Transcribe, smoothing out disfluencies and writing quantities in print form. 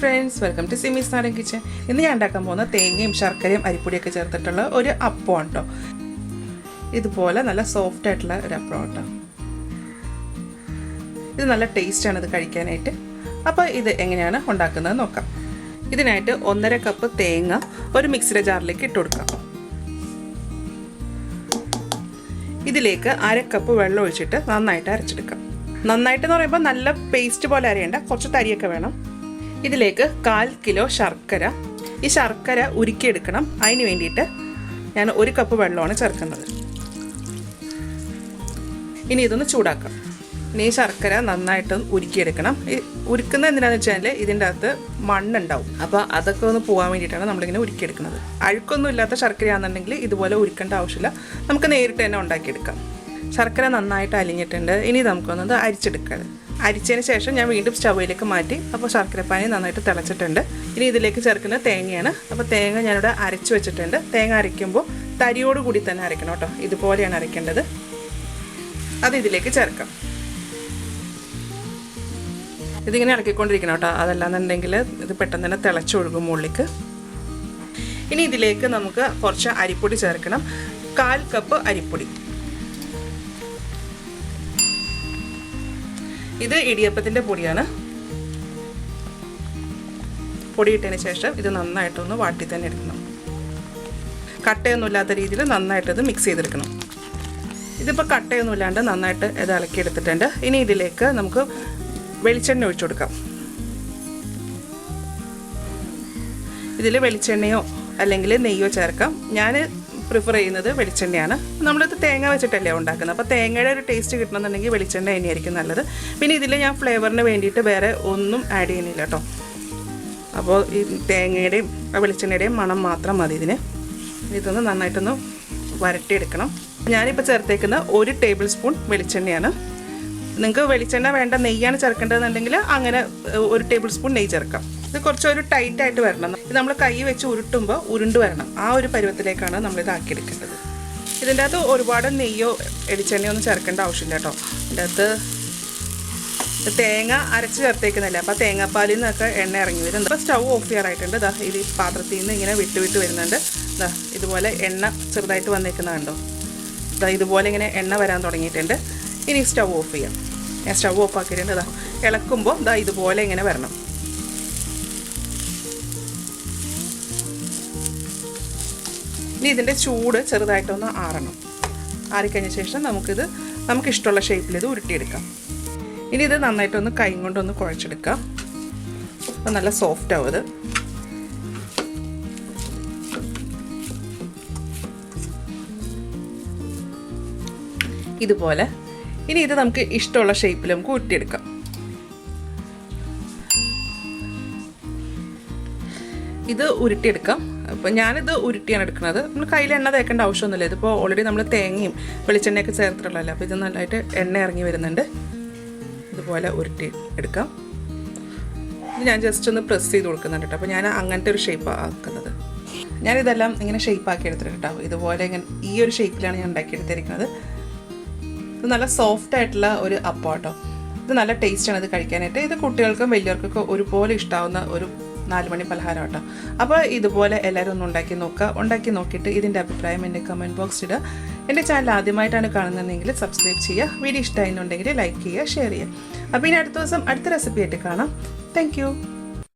friends, welcome to Simis Nadan kitchen. ഇന്ന് ഞാൻ ഉണ്ടാക്കാൻ പോകുന്ന തേങ്ങയും ശർക്കരയും അരിപ്പൊടിയൊക്കെ ചേർത്തിട്ടുള്ള ഒരു അപ്പമാണ് ട്ടോ. ഇതുപോലെ നല്ല സോഫ്റ്റ് ആയിട്ടുള്ള ഒരു അപ്പമാണ് ട്ടോ. ഇത് നല്ല ടേസ്റ്റ് ആണ് ഇത് കഴിക്കാനായിട്ട്. അപ്പോൾ ഇത് എങ്ങനെയാണ് ഉണ്ടാക്കുന്നത് നോക്കാം. ഇതിനായിട്ട് 1.5 കപ്പ് തേങ്ങ ഒരു മിക്സിയുടെ ജാറിലേക്ക് ഇട്ട് കൊടുക്കാം. ഇതിലേക്ക് 1/2 കപ്പ് വെള്ളം ഒഴിച്ചിട്ട് നന്നായിട്ട് അരച്ചെടുക്കാം. നന്നായിട്ട് എന്ന് പറയുമ്പോൾ നല്ല പേസ്റ്റ് പോലെ അരയണ്ട, കുറച്ച് തരിയൊക്കെ വേണം. ഇതിലേക്ക് 1/4 കിലോ ശർക്കര. ഈ ശർക്കര ഉരുക്കിയെടുക്കണം. അതിന് വേണ്ടിയിട്ട് ഞാൻ 1 കപ്പ് വെള്ളമാണ് ചേർക്കുന്നത്. ഇനി ഇതൊന്ന് ചൂടാക്കാം. ഇനി ഈ ശർക്കര നന്നായിട്ട് ഉരുക്കിയെടുക്കണം. ഈ ഉരുക്കുന്നത് എന്തിനാണെന്ന് വെച്ചാൽ ഇതിൻ്റെ അകത്ത് മണ്ണുണ്ടാവും. അപ്പോൾ അതൊക്കെ ഒന്ന് പോകാൻ വേണ്ടിയിട്ടാണ് നമ്മളിങ്ങനെ ഉരുക്കിയെടുക്കുന്നത്. അഴുക്കൊന്നും ഇല്ലാത്ത ശർക്കരയാണെന്നുണ്ടെങ്കിൽ ഇതുപോലെ ഉരുക്കേണ്ട ആവശ്യമില്ല, നമുക്ക് നേരിട്ട് തന്നെ ഉണ്ടാക്കിയെടുക്കാം. ശർക്കര നന്നായിട്ട് അലിഞ്ഞിട്ടുണ്ട്. ഇനി നമുക്കൊന്നത് അരിച്ചെടുക്കാം. അരിച്ചതിന് ശേഷം ഞാൻ വീണ്ടും സ്റ്റൗവിലേക്ക് മാറ്റി. അപ്പോൾ ശർക്കരപ്പാനി നന്നായിട്ട് തിളച്ചിട്ടുണ്ട്. ഇനി ഇതിലേക്ക് ചേർക്കുന്നത് തേങ്ങയാണ്. അപ്പോൾ തേങ്ങ ഞാനിവിടെ അരച്ച് വെച്ചിട്ടുണ്ട്. തേങ്ങ അരയ്ക്കുമ്പോൾ തരിയോട് കൂടി തന്നെ അരയ്ക്കണം കേട്ടോ. ഇതുപോലെയാണ് അരയ്ക്കേണ്ടത്. അത് ഇതിലേക്ക് ചേർക്കാം. ഇതിങ്ങനെ ഇളക്കിക്കൊണ്ടിരിക്കണം കേട്ടോ, അതല്ലാന്നുണ്ടെങ്കിൽ ഇത് പെട്ടെന്ന് തന്നെ തിളച്ചൊഴുകും മുകളിലേക്ക്. ഇനി ഇതിലേക്ക് നമുക്ക് കുറച്ച് അരിപ്പൊടി ചേർക്കണം. 1/4 കപ്പ് അരിപ്പൊടി. ഇത് ഇടിയപ്പത്തിൻ്റെ പൊടിയാണ്. പൊടിയിട്ടതിന് ശേഷം ഇത് നന്നായിട്ടൊന്ന് വാട്ടി തന്നെ എടുക്കണം. കട്ടയൊന്നും ഇല്ലാത്ത രീതിയിൽ നന്നായിട്ടത് മിക്സ് ചെയ്തെടുക്കണം. ഇതിപ്പോൾ കട്ടയൊന്നും ഇല്ലാണ്ട് നന്നായിട്ട് ഇത് ഇളക്കിയെടുത്തിട്ടുണ്ട്. ഇനി ഇതിലേക്ക് നമുക്ക് വെളിച്ചെണ്ണ ഒഴിച്ചു കൊടുക്കാം. ഇതിൽ വെളിച്ചെണ്ണയോ അല്ലെങ്കിൽ നെയ്യോ ചേർക്കാം. ഞാൻ പ്രിഫർ ചെയ്യുന്നത് വെളിച്ചെണ്ണയാണ്. നമ്മളിത് തേങ്ങ വെച്ചിട്ടല്ലേ ഉണ്ടാക്കുന്നത്, അപ്പോൾ തേങ്ങയുടെ ഒരു ടേസ്റ്റ് കിട്ടണമെന്നുണ്ടെങ്കിൽ വെളിച്ചെണ്ണ തന്നെയായിരിക്കും നല്ലത്. പിന്നെ ഇതിൽ ഞാൻ ഫ്ലേവറിന് വേണ്ടിയിട്ട് വേറെ ഒന്നും ആഡ് ചെയ്യുന്നില്ല കേട്ടോ. അപ്പോൾ ഈ തേങ്ങയുടെയും വെളിച്ചെണ്ണയുടെയും മണം മാത്രം മതി ഇതിന്. ഇതൊന്ന് നന്നായിട്ടൊന്ന് വരട്ടിയെടുക്കണം. ഞാനിപ്പോൾ ചേർത്തേക്കുന്ന 1 ടേബിൾ സ്പൂൺ വെളിച്ചെണ്ണയാണ്. നിങ്ങൾക്ക് വെളിച്ചെണ്ണ വേണ്ട, നെയ്യാണ് ചേർക്കേണ്ടതെന്നുണ്ടെങ്കിൽ അങ്ങനെ 1 ടേബിൾ സ്പൂൺ നെയ്യ് ചേർക്കാം. ഇത് കുറച്ചൊരു ടൈറ്റായിട്ട് വരണം. ഇത് നമ്മൾ കൈ വെച്ച് ഉരുട്ടുമ്പോൾ ഉരുണ്ട് വരണം. ആ ഒരു പരുവത്തിലേക്കാണ് നമ്മളിത് ആക്കിയെടുക്കേണ്ടത്. ഇതിൻ്റെ അകത്ത് ഒരുപാട് നെയ്യോ വെളിച്ചെണ്ണയോ ഒന്നും ചേർക്കേണ്ട ആവശ്യമില്ല കേട്ടോ. ഇതിൻ്റെ അകത്ത് തേങ്ങ അരച്ച് ചേർത്തേക്കുന്നില്ല, അപ്പോൾ തേങ്ങാപ്പാലിൽ നിന്നൊക്കെ എണ്ണ ഇറങ്ങി വരും. ഇപ്പോൾ സ്റ്റൗ ഓഫ് ചെയ്യാറായിട്ടുണ്ട്. ഇതാ ഇത് പാത്രത്തിൽ നിന്ന് ഇങ്ങനെ വിട്ട് വരുന്നുണ്ട്. ഇതാ ഇതുപോലെ എണ്ണ ചെറുതായിട്ട് വന്നേക്കുന്നത് കണ്ടോ. ഇതാ ഇതുപോലെ ഇങ്ങനെ എണ്ണ വരാൻ തുടങ്ങിയിട്ടുണ്ട്. ഇനി സ്റ്റൗ ഓഫ് ചെയ്യാം. ഞാൻ സ്റ്റൗ ഓഫ് ആക്കിയിട്ടുണ്ട്. ഇതാ ഇളക്കുമ്പോൾ ഇതാ ഇതുപോലെ ഇങ്ങനെ വരണം. ഇനി ഇതിൻ്റെ ചൂട് ചെറുതായിട്ടൊന്ന് ആറണം. ആറിക്കഴിഞ്ഞ ശേഷം നമുക്കിഷ്ടമുള്ള ഷേപ്പിൽ ഇത് ഉരുട്ടിയെടുക്കാം. ഇനി ഇത് നന്നായിട്ടൊന്ന് കൈ കൊണ്ടൊന്ന് കുഴച്ചെടുക്കാം. അപ്പോൾ നല്ല സോഫ്റ്റ് ആവും ഇത്. ഇതുപോലെ ഇനി ഇത് നമുക്ക് ഇഷ്ടമുള്ള ഷേപ്പിൽ നമുക്ക് ഉരുട്ടിയെടുക്കാം. ഇത് ഉരുട്ടിയെടുക്കാം. അപ്പോൾ ഞാനിത് ഉരുട്ടിയാണ് എടുക്കുന്നത്. നമ്മൾ കയ്യിൽ എണ്ണ തേക്കേണ്ട ആവശ്യമൊന്നുമില്ല. ഇതിപ്പോൾ ഓൾറെഡി നമ്മൾ തേങ്ങയും വെളിച്ചെണ്ണയൊക്കെ ചേർത്തിട്ടുള്ളതല്ല. അപ്പോൾ ഇത് നല്ലതായിട്ട് എണ്ണ ഇറങ്ങി വരുന്നുണ്ട്. ഇതുപോലെ ഉരുട്ടി എടുക്കാം. ഇത് ഞാൻ ജസ്റ്റ് ഒന്ന് പ്രസ് ചെയ്ത് കൊടുക്കുന്നുണ്ട് കേട്ടോ. അപ്പോൾ ഞാൻ അങ്ങനത്തെ ഒരു ഷേപ്പ് ആക്കുന്നത്. ഞാനിതെല്ലാം ഇങ്ങനെ ഷേപ്പാക്കി എടുത്തിട്ടുണ്ട് കേട്ടോ. ഇതുപോലെ ഇങ്ങനെ ഈ ഒരു ഷേപ്പിലാണ് ഞാൻ ഉണ്ടാക്കിയെടുത്തിരിക്കുന്നത്. ഇത് നല്ല സോഫ്റ്റ് ആയിട്ടുള്ള ഒരു അപ്പം കേട്ടോ. ഇത് നല്ല ടേസ്റ്റാണ് ഇത് കഴിക്കാനായിട്ട്. ഇത് കുട്ടികൾക്കും വലിയവർക്കൊക്കെ ഒരുപോലെ ഇഷ്ടാവുന്ന ഒരു 4 മണി പലഹാരം കേട്ടോ. അപ്പോൾ ഇതുപോലെ എല്ലാവരും ഒന്ന് ഉണ്ടാക്കി നോക്കിയിട്ട് ഇതിൻ്റെ അഭിപ്രായം എൻ്റെ കമൻറ്റ് ബോക്സിൽ ഇടുക. എൻ്റെ ചാനൽ ആദ്യമായിട്ടാണ് കാണുന്നതെങ്കിൽ സബ്സ്ക്രൈബ് ചെയ്യുക. വീഡിയോ ഇഷ്ടമായിരുന്നുണ്ടെങ്കിൽ ലൈക്ക് ചെയ്യുക, ഷെയർ ചെയ്യുക. അപ്പോൾ ഇനി അടുത്ത ദിവസം അടുത്ത റെസിപ്പി ആയിട്ട് കാണാം. Thank you.